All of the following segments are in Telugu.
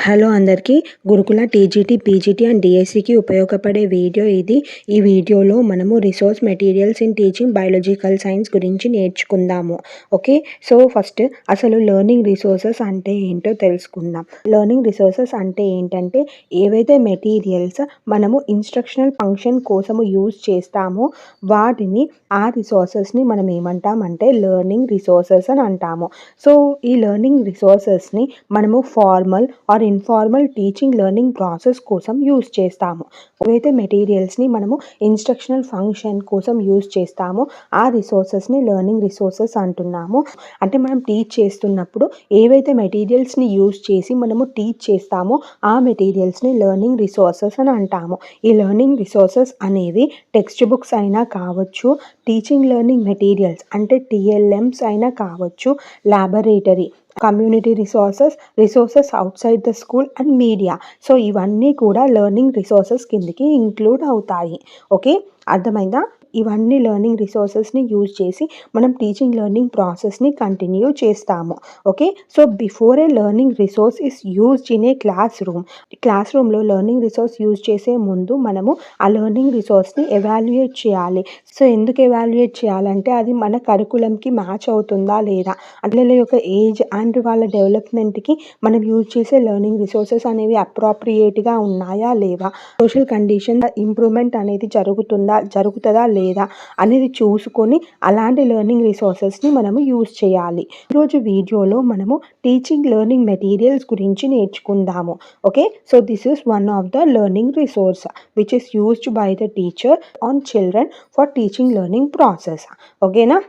హలో అందరికీ గురుకుల టీజీటీ పీజీటీ అండ్ డిఎస్సికి ఉపయోగపడే వీడియో ఇది. ఈ వీడియోలో మనము resource materials in teaching biological science గురించి నేర్చుకుందాము. ఓకే, సో ఫస్ట్ అసలు లెర్నింగ్ రిసోర్సెస్ అంటే ఏంటో తెలుసుకుందాం. లెర్నింగ్ రిసోర్సెస్ అంటే ఏంటంటే ఏవైతే మెటీరియల్స్ మనము ఇన్స్ట్రక్షనల్ ఫంక్షన్ కోసము యూజ్ చేస్తామో వాటిని ఆ రిసోర్సెస్ని మనం ఏమంటామంటే లెర్నింగ్ రిసోర్సెస్ అని అంటాము. సో ఈ లెర్నింగ్ రిసోర్సెస్ని మనము formal or informal teaching learning process కోసం యూజ్ చేస్తాము. ఏవైతే మెటీరియల్స్ని మనము ఇన్స్ట్రక్షనల్ ఫంక్షన్ కోసం యూజ్ చేస్తామో ఆ రిసోర్సెస్ని లెర్నింగ్ రిసోర్సెస్ అంటున్నాము. అంటే మనం టీచ్ చేస్తున్నప్పుడు ఏవైతే మెటీరియల్స్ని యూజ్ చేసి మనము టీచ్ చేస్తామో ఆ మెటీరియల్స్ని లెర్నింగ్ రిసోర్సెస్ అని అంటాము. ఈ లెర్నింగ్ రిసోర్సెస్ అనేవి టెక్స్ట్ బుక్స్ అయినా కావచ్చు, టీచింగ్ లెర్నింగ్ మెటీరియల్స్ అంటే టీఎల్ఎమ్స్ అయినా కావచ్చు, laboratory, community resources outside the school and media. So ఇవన్నీ కూడా లెర్నింగ్ రిసోర్సెస్ కిందకి ఇంక్లూడ్ అవుతాయి. ఓకే, అర్థమైందా? ఇవన్నీ లెర్నింగ్ రిసోర్సెస్ని యూజ్ చేసి మనం టీచింగ్ లెర్నింగ్ ప్రాసెస్ని కంటిన్యూ చేస్తాము. Okay, so before A learning resource is used in a class రూమ్లో లెర్నింగ్ రిసోర్స్ యూజ్ చేసే ముందు మనము ఆ లెర్నింగ్ రిసోర్స్ని ఎవాల్యుయేట్ చేయాలి. సో ఎందుకు ఎవాల్యుయేట్ చేయాలంటే అది మన కరికులంకి మ్యాచ్ అవుతుందా లేదా, పిల్లల యొక్క ఏజ్ అండ్ వాళ్ళ డెవలప్మెంట్కి మనం యూజ్ చేసే లెర్నింగ్ రిసోర్సెస్ అనేవి అప్రాప్రియేట్గా ఉన్నాయా లేవా, సోషల్ కండిషన్ ఇంప్రూవ్మెంట్ అనేది జరుగుతుందా లేదా అనేది చూసుకొని అలాంటి లెర్నింగ్ రిసోర్సెస్ని మనము యూజ్ చేయాలి. ఈరోజు వీడియోలో మనము టీచింగ్ లెర్నింగ్ మెటీరియల్స్ గురించి నేర్చుకుందాము. Okay, so this is one of the learning resource which is used by the teacher on children for teaching learning process. ఓకేనా?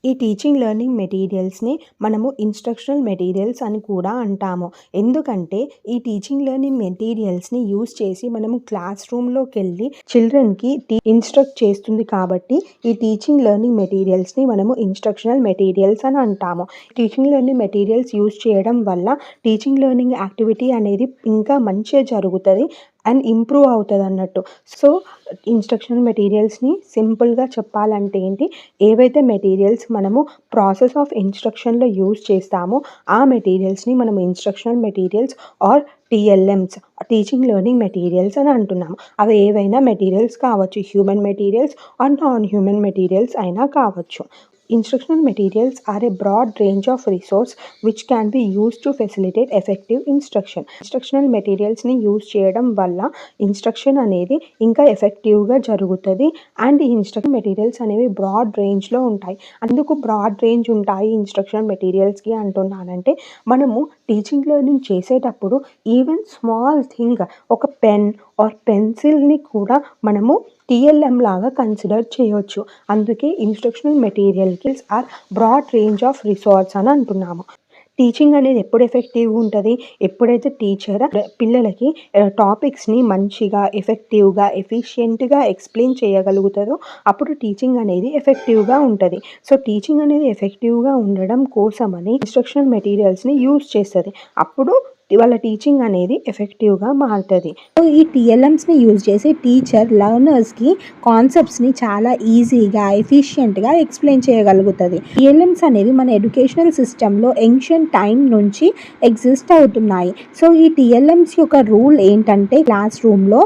ఈ టీచింగ్ లెర్నింగ్ మెటీరియల్స్ని మనము ఇన్స్ట్రక్షనల్ మెటీరియల్స్ అని కూడా అంటాము. ఎందుకంటే ఈ టీచింగ్ లెర్నింగ్ మెటీరియల్స్ని యూజ్ చేసి మనము క్లాస్ రూమ్లోకి వెళ్ళి చిల్డ్రన్కి ఇన్స్ట్రక్ట్ చేస్తుంది కాబట్టి ఈ టీచింగ్ లెర్నింగ్ మెటీరియల్స్ని మనము ఇన్స్ట్రక్షనల్ మెటీరియల్స్ అని అంటాము. టీచింగ్ లెర్నింగ్ మెటీరియల్స్ యూజ్ చేయడం వల్ల టీచింగ్ లెర్నింగ్ యాక్టివిటీ అనేది ఇంకా మంచిగా జరుగుతుంది అండ్ ఇంప్రూవ్ అవుతుంది అన్నట్టు. సో ఇన్స్ట్రక్షనల్ మెటీరియల్స్ని సింపుల్గా చెప్పాలంటే ఏంటి, ఏవైతే మెటీరియల్స్ మనము ప్రాసెస్ ఆఫ్ ఇన్స్ట్రక్షన్లో యూజ్ చేస్తామో ఆ మెటీరియల్స్ని మనం instructional materials or TLMs, teaching learning materials అని అంటున్నాము. అవి ఏవైనా మెటీరియల్స్ కావచ్చు, human materials or non human materials అయినా కావచ్చు. Instructional materials are a broad range of resource which can be used to facilitate effective instruction. Instructional materials ని యూజ్ చేయడం వల్ల ఇన్స్ట్రక్షన్ అనేది ఇంకా ఎఫెక్టివ్గా జరుగుతుంది. అండ్ ఈ ఇన్స్ట్రక్షన్ మెటీరియల్స్ అనేవి బ్రాడ్ రేంజ్లో ఉంటాయి. అందుకు బ్రాడ్ రేంజ్ ఉంటాయి ఇన్స్ట్రక్షన్ మెటీరియల్స్కి అంటున్నానంటే మనము టీచింగ్ లెర్నింగ్ చేసేటప్పుడు ఈవెన్ స్మాల్ థింగ్ ఒక పెన్ ఆర్ పెన్సిల్ని కూడా మనము టీఎల్ఎం లాగా కన్సిడర్ చేయొచ్చు. అందుకే instructional materials are broad range of resource అని అంటున్నాము. టీచింగ్ అనేది ఎప్పుడు ఎఫెక్టివ్గా ఉంటుంది, ఎప్పుడైతే టీచర్ పిల్లలకి టాపిక్స్ని మంచిగా, ఎఫెక్టివ్గా, ఎఫిషియెంట్గా ఎక్స్ప్లెయిన్ చేయగలుగుతారో అప్పుడు టీచింగ్ అనేది ఎఫెక్టివ్గా ఉంటుంది. సో టీచింగ్ అనేది ఎఫెక్టివ్గా ఉండడం కోసమని ఇన్స్ట్రక్షనల్ మెటీరియల్స్ని యూజ్ చేస్తుంది. అప్పుడు వాళ్ళ టీచింగ్ అనేది ఎఫెక్టివ్గా మారుతుంది. సో ఈ టీఎల్ఎమ్స్ని యూజ్ చేసి టీచర్ లెర్నర్స్కి కాన్సెప్ట్స్ని చాలా ఈజీగా, ఎఫిషియెంట్గా ఎక్స్ప్లెయిన్ చేయగలుగుతుంది. టీఎల్ఎమ్స్ అనేవి మన ఎడ్యుకేషనల్ సిస్టంలో ఏన్షియంట్ టైం నుంచి ఎగ్జిస్ట్ అవుతున్నాయి. సో ఈ టీఎల్ఎమ్స్ యొక్క రూల్ ఏంటంటే క్లాస్ రూమ్లో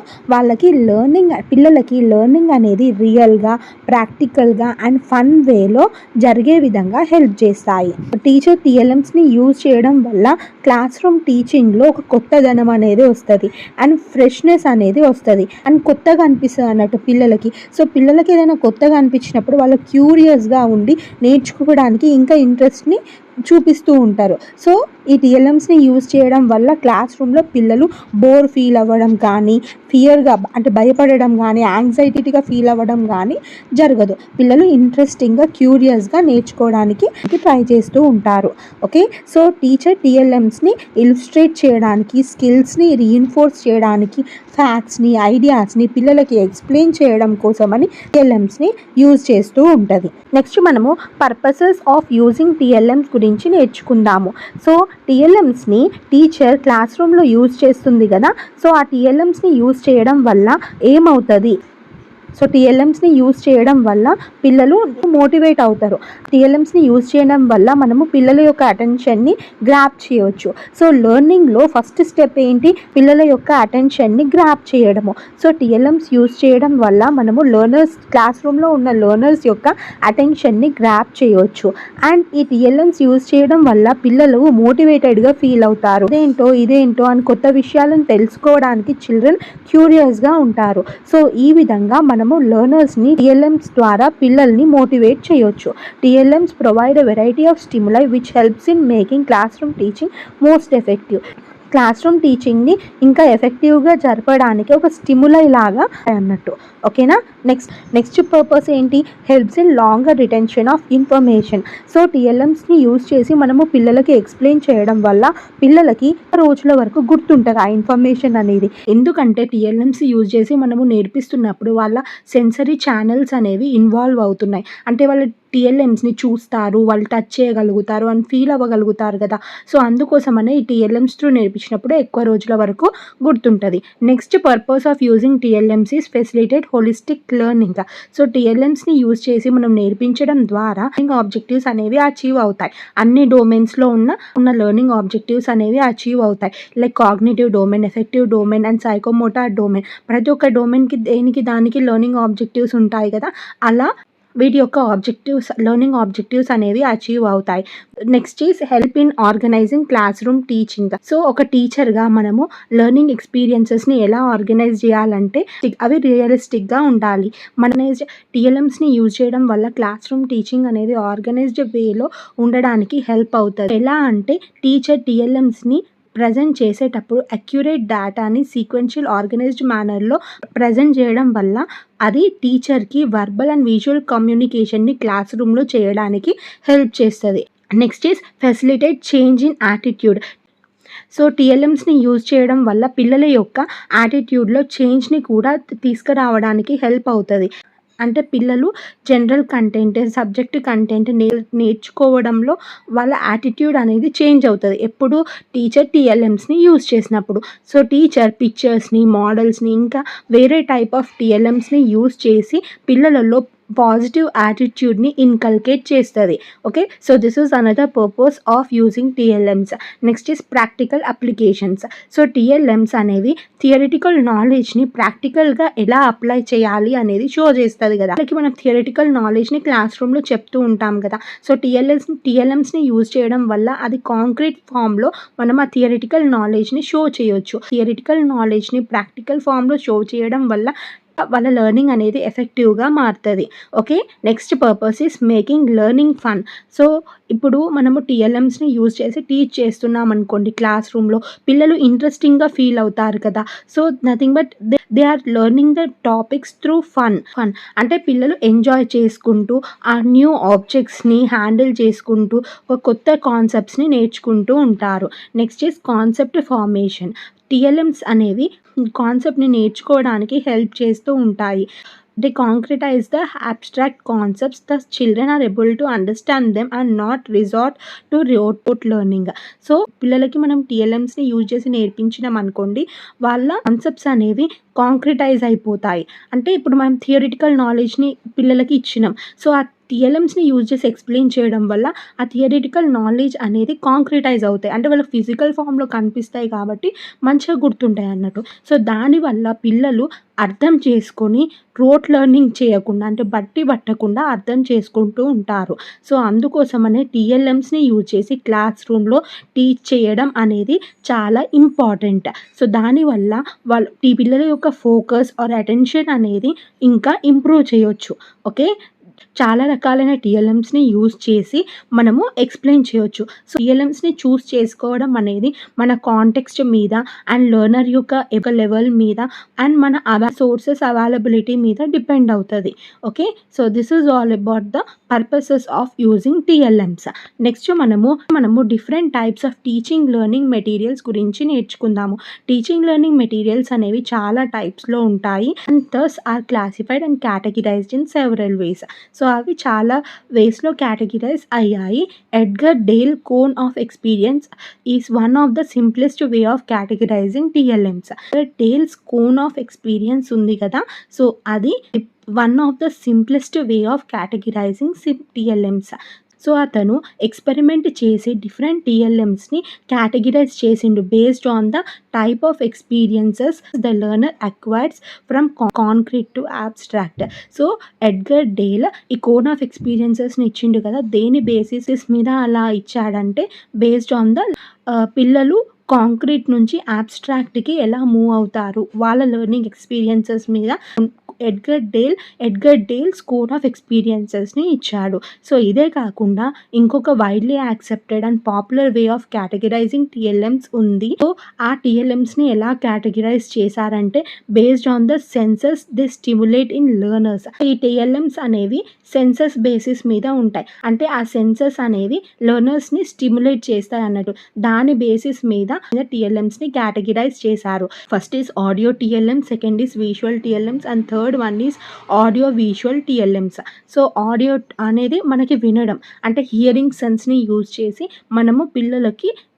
పిల్లలకి లెర్నింగ్ అనేది రియల్గా, ప్రాక్టికల్గా అండ్ ఫన్ వేలో జరిగే విధంగా హెల్ప్ చేస్తాయి. టీచర్ టీఎల్ఎమ్స్ని యూజ్ చేయడం వల్ల క్లాస్ రూమ్ టీచింగ్లో ఒక కొత్తదనం అనేది వస్తుంది అండ్ ఫ్రెష్నెస్ అనేది వస్తుంది అండ్ కొత్తగా అనిపిస్తుంది అన్నట్టు పిల్లలకి. సో పిల్లలకి ఏదైనా కొత్తగా అనిపించినప్పుడు వాళ్ళు క్యూరియస్గా ఉండి నేర్చుకోవడానికి ఇంకా ఇంట్రెస్ట్ని చూపిస్తూ ఉంటారు. సో ఈ టీఎల్ఎమ్స్ని యూజ్ చేయడం వల్ల క్లాస్ రూమ్లో పిల్లలు బోర్ ఫీల్ అవ్వడం కానీ, ఫియర్గా అంటే భయపడడం కానీ, యాంగ్జైటీగా ఫీల్ అవ్వడం కానీ జరగదు. పిల్లలు ఇంట్రెస్టింగ్గా, క్యూరియస్గా నేర్చుకోవడానికి ట్రై చేస్తూ ఉంటారు. ఓకే, సో టీచర్ టీఎల్ఎమ్స్ని ఇలుస్ట్రేట్ చేయడానికి, స్కిల్స్ని రీఇన్ఫోర్స్ చేయడానికి, ఫ్యాక్ట్స్ని, ఐడియాస్ని పిల్లలకి ఎక్స్ప్లెయిన్ చేయడం కోసమని టీఎల్ఎమ్స్ని యూజ్ చేస్తూ ఉంటుంది. నెక్స్ట్ మనము పర్పసెస్ ఆఫ్ యూజింగ్ టీఎల్ఎమ్స్ గురించి నేర్చుకుందాము. సో టీఎల్ఎమ్స్ని టీచర్ క్లాస్ రూమ్లో యూజ్ చేస్తుంది కదా. సో ఆ టీఎల్ఎమ్స్ని యూజ్ చేయడం వల్ల ఏమవుతుంది, సో టీఎల్ఎమ్స్ని యూజ్ చేయడం వల్ల పిల్లలు మోటివేట్ అవుతారు. టీఎల్ఎమ్స్ని యూజ్ చేయడం వల్ల మనము పిల్లల యొక్క అటెన్షన్ని గ్రాప్ చేయవచ్చు. సో లెర్నింగ్లో ఫస్ట్ స్టెప్ ఏంటి, పిల్లల యొక్క అటెన్షన్ని గ్రాప్ చేయడము. సో టీఎల్ఎమ్స్ యూజ్ చేయడం వల్ల మనము క్లాస్ రూమ్లో ఉన్న లెర్నర్స్ యొక్క అటెన్షన్ని గ్రాప్ చేయవచ్చు. అండ్ ఈ టీఎల్ఎమ్స్ యూజ్ చేయడం వల్ల పిల్లలు మోటివేటెడ్గా ఫీల్ అవుతారు. ఇదేంటో అని కొత్త విషయాలను తెలుసుకోవడానికి చిల్డ్రన్ క్యూరియస్గా ఉంటారు. సో ఈ విధంగా మనము లెర్నర్స్ని టీఎల్ఎమ్స్ ద్వారా పిల్లల్ని మోటివేట్ చేయొచ్చు. TLMs provide a variety of stimuli which helps in making class room teaching most effective. Classroom టీచింగ్ని ఇంకా ఎఫెక్టివ్గా జరపడానికి ఒక స్టిములై లాగా అన్నట్టు. ఓకేనా. నెక్స్ట్ పర్పస్ ఏంటి, helps in longer retention of information. So టీఎల్ఎమ్స్ని యూజ్ చేసి మనము పిల్లలకి ఎక్స్ప్లెయిన్ చేయడం వల్ల పిల్లలకి రోజుల వరకు గుర్తుంటుంది ఆ ఇన్ఫర్మేషన్ అనేది. ఎందుకంటే టీఎల్ఎమ్స్ యూజ్ చేసి మనము నేర్పిస్తున్నప్పుడు వాళ్ళ సెన్సరీ ఛానల్స్ అనేవి ఇన్వాల్వ్ అవుతున్నాయి. అంటే వాళ్ళు టీఎల్ఎమ్స్ని చూస్తారు, వాళ్ళు టచ్ చేయగలుగుతారు అని ఫీల్ అవ్వగలుగుతారు కదా. సో అందుకోసమనే ఈ టీఎల్ఎమ్స్ త్రూ నేర్పించినప్పుడు ఎక్కువ రోజుల వరకు గుర్తుంటుంది. Next purpose of using TLMs is facilitate holistic learning. So టీఎల్ఎమ్స్ని యూజ్ చేసి మనం నేర్పించడం ద్వారా ఆబ్జెక్టివ్స్ అనేవి అచీవ్ అవుతాయి. అన్ని డొమైన్స్లో ఉన్న లెర్నింగ్ ఆబ్జెక్టివ్స్ అనేవి అచీవ్ అవుతాయి. Like cognitive domain, effective domain and psychomotor domain. ప్రతి ఒక్క డొమైన్కి దానికి లెర్నింగ్ ఆబ్జెక్టివ్స్ ఉంటాయి కదా. అలా వీటి యొక్క లెర్నింగ్ ఆబ్జెక్టివ్స్ అనేవి అచీవ్ అవుతాయి. Next is help in organizing class room teaching. So ఒక టీచర్గా మనము లెర్నింగ్ ఎక్స్పీరియన్సెస్ని ఎలా ఆర్గనైజ్ చేయాలంటే అవి రియలిస్టిక్గా ఉండాలి. టీఎల్ఎమ్స్ని యూజ్ చేయడం వల్ల క్లాస్ రూమ్ టీచింగ్ అనేది ఆర్గనైజ్డ్ వేలో ఉండడానికి హెల్ప్ అవుతుంది. ఎలా అంటే టీచర్ టీఎల్ఎమ్స్ని ప్రజెంట్ చేసేటప్పుడు అక్యురేట్ డేటాని సీక్వెన్షియల్ ఆర్గనైజ్డ్ మేనర్లో ప్రజెంట్ చేయడం వల్ల అది టీచర్కి వర్బల్ అండ్ విజువల్ కమ్యూనికేషన్ని క్లాస్ రూమ్లో చేయడానికి హెల్ప్ చేస్తుంది. Next is facilitate change in attitude. So టీఎల్ఎమ్స్ని యూజ్ చేయడం వల్ల పిల్లల యొక్క యాటిట్యూడ్లో చేంజ్ని కూడా తీసుకురావడానికి హెల్ప్ అవుతుంది. అంటే పిల్లలు జనరల్ కంటెంట్, సబ్జెక్ట్ కంటెంట్ నేర్చుకోవడంలో వాళ్ళ యాటిట్యూడ్ అనేది చేంజ్ అవుతుంది ఎప్పుడు టీచర్ టీఎల్ఎమ్స్ని యూజ్ చేసినప్పుడు. సో టీచర్ పిక్చర్స్ని, మోడల్స్ని ఇంకా వేరే టైప్ ఆఫ్ టీఎల్ఎమ్స్ని యూజ్ చేసి పిల్లలలో పాజిటివ్ యాటిట్యూడ్ని ఇన్కల్కేట్ చేస్తుంది. Okay. So this is another purpose of using TLMs. Next is practical applications. So TLMs అనేవి థియరిటికల్ నాలెడ్జ్ని ప్రాక్టికల్గా ఎలా అప్లై చేయాలి అనేది షో చేస్తుంది కదా. అలాగే మనం థియరిటికల్ నాలెడ్జ్ని క్లాస్ రూమ్లో చెప్తూ ఉంటాం కదా. సో టీఎల్ఎమ్స్ని యూజ్ చేయడం వల్ల అది కాంక్రీట్ ఫామ్లో మనం ఆ థియరిటికల్ నాలెడ్జ్ని షో చేయొచ్చు. థియరిటికల్ నాలెడ్జ్ని ప్రాక్టికల్ ఫామ్లో షో చేయడం వల్ల వాళ్ళ లెర్నింగ్ అనేది ఎఫెక్టివ్గా మారుతుంది. Okay. Next purpose is making learning fun. So ఇప్పుడు మనము టీఎల్ఎమ్స్ని యూజ్ చేసి టీచ్ చేస్తున్నాం అనుకోండి క్లాస్ రూమ్లో, పిల్లలు ఇంట్రెస్టింగ్గా ఫీల్ అవుతారు కదా. So nothing but they are learning the topics through fun. అంటే పిల్లలు ఎంజాయ్ చేసుకుంటూ ఆ న్యూ ఆబ్జెక్ట్స్ని హ్యాండిల్ చేసుకుంటూ ఒక కొత్త కాన్సెప్ట్స్ని నేర్చుకుంటూ ఉంటారు. Next is concept formation. TLMs అనేవి కాన్సెప్ట్ని నేర్చుకోవడానికి హెల్ప్ చేస్తూ ఉంటాయి. They concretize the abstract concepts, thus children are able to understand them and not resort to rote learning. So పిల్లలకి మనం టీఎల్ఎమ్స్ని యూజ్ చేసి నేర్పించినాం అనుకోండి, వాళ్ళ కాన్సెప్ట్స్ అనేవి కాంక్రిటైజ్ అయిపోతాయి. అంటే ఇప్పుడు మనం థియరిటికల్ నాలెడ్జ్ని పిల్లలకి ఇచ్చినాం. సో ఆ టీఎల్ఎమ్స్ని యూజ్ చేసి ఎక్స్ప్లెయిన్ చేయడం వల్ల ఆ థియరిటికల్ నాలెడ్జ్ అనేది కాంక్రిటైజ్ అవుతాయి. అంటే వాళ్ళ ఫిజికల్ ఫామ్లో కనిపిస్తాయి కాబట్టి మంచిగా గుర్తుంటాయి అన్నట్టు. సో దానివల్ల పిల్లలు అర్థం చేసుకొని రోట్ లెర్నింగ్ చేయకుండా, అంటే బట్టి పట్టకుండా అర్థం చేసుకుంటూ ఉంటారు. సో అందుకోసమనే టీఎల్ఎమ్స్ని యూజ్ చేసి క్లాస్ రూమ్లో టీచ్ చేయడం అనేది చాలా ఇంపార్టెంట్. సో దానివల్ల పిల్లల యొక్క ఫోకస్ ఆర్ అటెన్షన్ అనేది ఇంకా ఇంప్రూవ్ చేయొచ్చు. ఓకే. చాలా రకాలైన టీఎల్ఎమ్స్ని యూజ్ చేసి మనము ఎక్స్ప్లెయిన్ చేయొచ్చు. సో టీఎల్ఎమ్స్ని చూస్ చేసుకోవడం అనేది మన కాంటెక్స్ట్ మీద అండ్ లెర్నర్ యొక్క లెవెల్ మీద అండ్ మన సోర్సెస్ అవైలబిలిటీ మీద డిపెండ్ అవుతుంది. Okay. So this is all about the purposes of using TLMs. Next మనము different types of teaching learning materials గురించి నేర్చుకుందాము. టీచింగ్ లెర్నింగ్ మెటీరియల్స్ అనేవి చాలా టైప్స్లో ఉంటాయి and thus are classified and categorized in several ways. So అవి చాలా వేస్లో కేటగిరైజ్ అయ్యాయి. Edgar Dale cone of experience is one of the simplest way of categorizing TLMs. Dale's cone of experience ఉంది కదా. సో అది one of the simplest way of categorizing TLMs. So అతను ఎక్స్పెరిమెంట్ చేసి డిఫరెంట్ టీఎల్ఎమ్స్ని కేటగిరైజ్ చేసిండు based on the type of experiences the learner acquires from concrete to abstract. So Edgar Dale ఈ కోన్ ఆఫ్ ఎక్స్పీరియన్సెస్ని ఇచ్చిండు కదా, దేని బేసిస్ మీద అలా ఇచ్చాడంటే బేస్డ్ ఆన్ ద పిల్లలు కాంక్రీట్ నుంచి అబ్స్ట్రాక్ట్కి ఎలా మూవ్ అవుతారు వాళ్ళ లెర్నింగ్ ఎక్స్పీరియన్సెస్ మీద ఎడ్గర్ డేల్ కోన్ ఆఫ్ ఎక్స్పీరియన్సెస్ని ఇచ్చాడు. సో ఇదే కాకుండా ఇంకొక widely accepted and popular way of categorizing TLMs ఉంది. సో ఆ టీఎల్ఎమ్స్ని ఎలా కేటగిరైజ్ చేశారంటే based on the senses they stimulate in learners. ఈ టీఎల్ఎమ్స్ అనేవి సెన్సెస్ బేసిస్ మీద ఉంటాయి, అంటే ఆ సెన్సెస్ అనేవి లెర్నర్స్ని స్టిమ్యులేట్ చేస్తాయి అన్నట్టు. దాని బేసిస్ మీద టీఎల్ఎమ్స్ని కేటగిరైజ్ చేశారు. First is audio TLM, second is visual TLMs and third one is audio visual TLMs. So audio అనేది మనకి వినడం, అంటే హియరింగ్ సెన్స్ని యూజ్ చేసి మనము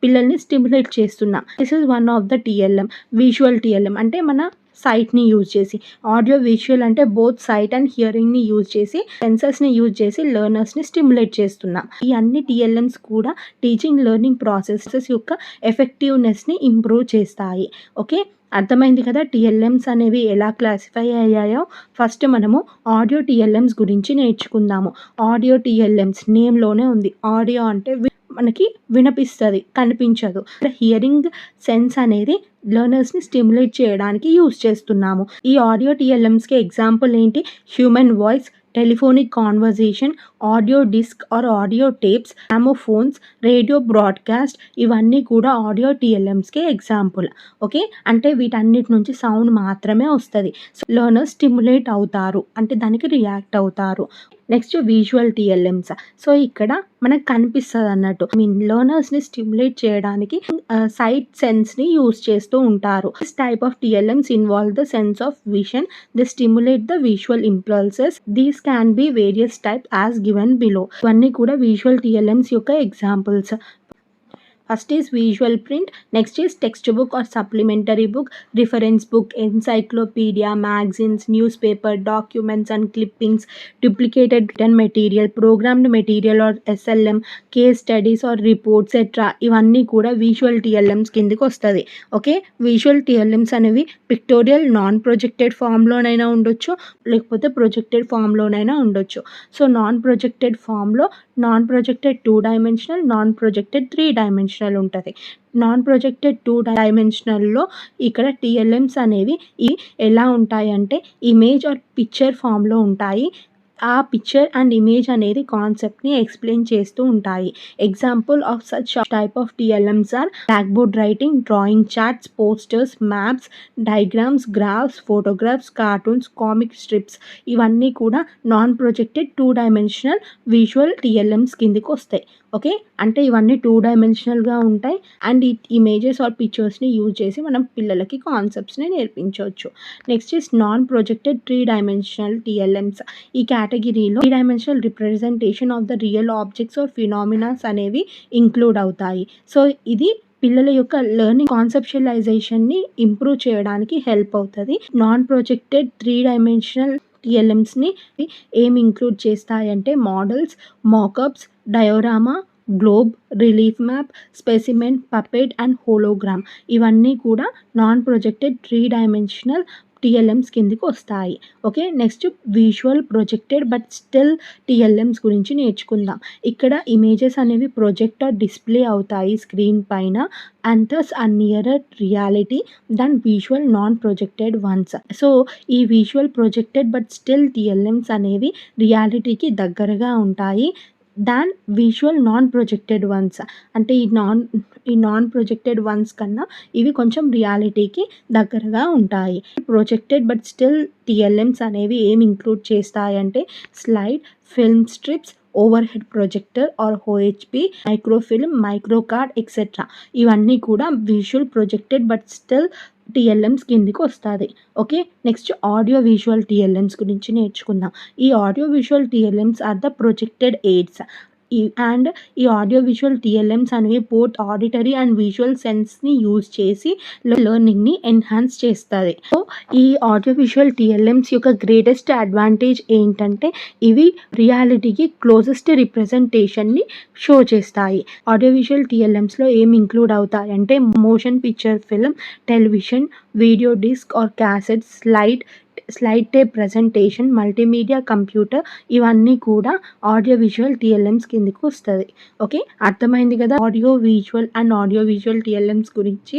పిల్లల్ని స్టిమ్యులేట్ చేస్తున్నాం. This is one of the TLM. Visual TLM అంటే మన సైట్ని యూజ్ చేసి, ఆడియో విజువల్ అంటే బోత్ సైట్ అండ్ హియరింగ్ని యూజ్ చేసి సెన్సర్స్ని యూజ్ చేసి లెర్నర్స్ని స్టిమ్యులేట్ చేస్తున్నాం. ఈ అన్ని టీఎల్ఎమ్స్ కూడా టీచింగ్ లెర్నింగ్ ప్రాసెసెస్ యొక్క ఎఫెక్టివ్నెస్ని ఇంప్రూవ్ చేస్తాయి. ఓకే, అర్థమైంది కదా టీఎల్ఎమ్స్ అనేవి ఎలా క్లాసిఫై అయ్యాయో. ఫస్ట్ మనము ఆడియో టీఎల్ఎమ్స్ గురించి నేర్చుకుందాము. ఆడియో టీఎల్ఎమ్స్ నేమ్లోనే ఉంది, ఆడియో అంటే మనకి వినిపిస్తుంది, కనిపించదు. హియరింగ్ సెన్స్ అనేది లెర్నర్స్ని స్టిమ్యులేట్ చేయడానికి యూజ్ చేస్తున్నాము. ఈ ఆడియో టీఎల్ఎమ్స్కి ఎగ్జాంపుల్ ఏంటి? Human voice, telephonic conversation, audio disc or audio tapes, gramophones, radio broadcast, ఇవన్నీ కూడా ఆడియో టీఎల్ఎమ్స్కి ఎగ్జాంపుల్. ఓకే, అంటే వీటన్నిటి నుంచి సౌండ్ మాత్రమే వస్తుంది. సో లెర్నర్స్ స్టిమ్యులేట్ అవుతారు, అంటే దానికి రియాక్ట్ అవుతారు. Next visual TLMs. సో ఇక్కడ మనకు కనిపిస్తుంది అన్నట్టు. లెర్నర్స్ని స్టిమ్యులేట్ చేయడానికి సైట్ సెన్స్ని యూజ్ చేస్తూ ఉంటారు. This type of TLMs involve the sense of vision. They stimulate the visual impulses. These can be various type as given below. ఇవన్నీ కూడా విజువల్ టీఎల్ఎమ్స్ యొక్క examples. First is visual print, next is text book or supplementary book, reference book, encyclopedia, magazines, news paper, documents and clippings, duplicated written material, programmed material or SLM, case studies are reports ఎట్రా. ఇవన్నీ కూడా విజువల్ టీఎల్ఎమ్స్ కిందకి వస్తుంది. ఓకే, విజువల్ టీఎల్ఎమ్స్ అనేవి పిక్టోరియల్ నాన్ ప్రొజెక్టెడ్ ఫామ్లోనైనా ఉండొచ్చు, లేకపోతే ప్రొజెక్టెడ్ ఫామ్లోనైనా ఉండొచ్చు. సో నాన్ ప్రొజెక్టెడ్ ఫామ్లో non projected 2 dimensional, non projected 3 dimensional ఉంటుంది. నాన్ ప్రొజెక్టెడ్ 2 డైమెన్షనల్లో ఇక్కడ టీఎల్ఎమ్స్ అనేవి ఎలా ఉంటాయంటే ఇమేజ్ ఆర్ పిక్చర్ ఫామ్లో ఉంటాయి. ఆ పిక్చర్ అండ్ ఇమేజ్ అనేది కాన్సెప్ట్ని ఎక్స్ప్లెయిన్ చేస్తూ ఉంటాయి. Example of such type of TLMs are black board writing, drawing charts, posters, maps, diagrams, graphs, photographs, cartoons, comic strips. ఇవన్నీ కూడా non projected 2 dimensional visual TLMs కిందికి వస్తాయి. ఓకే, అంటే ఇవన్నీ 2 డైమెన్షనల్గా ఉంటాయి అండ్ ఈ ఇమేజెస్ ఆర్ పిక్చర్స్ని యూజ్ చేసి మనం పిల్లలకి కాన్సెప్ట్స్ని నేర్పించవచ్చు. Next is non projected 3 dimensional TLMs. ఈ కేటగిరీలో 3 dimensional representation of the real objects or phenomenas అనేవి ఇంక్లూడ్ అవుతాయి. సో ఇది పిల్లల యొక్క లెర్నింగ్ కాన్సెప్షువలైజేషన్ని ఇంప్రూవ్ చేయడానికి హెల్ప్ అవుతుంది. నాన్ ప్రొజెక్టెడ్ 3 డైమెన్షనల్ టీఎల్ఎమ్స్ని ఏమి ఇంక్లూడ్ చేస్తాయంటే models, mockups, diorama, globe, relief map, specimen, puppet and hologram. ఇవన్నీ కూడా నాన్ ప్రొజెక్టెడ్ 3 డైమెన్షనల్ టీఎల్ఎమ్స్ కిందికి వస్తాయి. Okay, next visual projected but still TLMs గురించి నేర్చుకుందాం. ఇక్కడ ఇమేజెస్ అనేవి ప్రొజెక్ట్ ఆర్ డిస్ప్లే అవుతాయి స్క్రీన్ పైన and thus are nearer reality than visual non-projected ones. So ఈ visual projected but still TLMs అనేవి రియాలిటీకి దగ్గరగా ఉంటాయి than visual non projected ones. అంటే ఈ నాన్ ప్రొజెక్టెడ్ వన్స్ కన్నా ఇవి కొంచెం రియాలిటీకి దగ్గరగా ఉంటాయి. ప్రొజెక్టెడ్ బట్ స్టిల్ టీఎల్ఎమ్స్ అనేవి ఏమి ఇంక్లూడ్ చేస్తాయంటే slide, film strips, overhead projector or OHP, microfilm, microcard etcetera. ఇవన్నీ కూడా visual projected but still TLMs కిందికి వస్తుంది. Okay, next audio visual TLMs గురించి నేర్చుకుందాం. ఈ audio visual TLMs are the projected aids. And ఈ ఆడియో విజువల్ టీఎల్ఎమ్స్ అనేవి బోత్ ఆడిటరీ అండ్ విజువల్ సెన్స్ని యూజ్ చేసి లెర్నింగ్ని ఎన్హాన్స్ చేస్తుంది. సో ఈ ఆడియో విజువల్ టీఎల్ఎమ్స్ యొక్క గ్రేటెస్ట్ అడ్వాంటేజ్ ఏంటంటే ఇవి రియాలిటీకి క్లోజెస్ట్ రిప్రజెంటేషన్ని షో చేస్తాయి. ఆడియో విజువల్ టీఎల్ఎమ్స్లో ఏమి ఇంక్లూడ్ అవుతాయంటే motion picture film, television, video disc or cassette, slide tape presentation, multimedia, computer, ఇవన్నీ కూడా ఆడియో విజువల్ టీఎల్ఎమ్స్ కిందకి వస్తుంది. ఓకే, అర్థమైంది కదా audio visual and audio visual TLMs గురించి.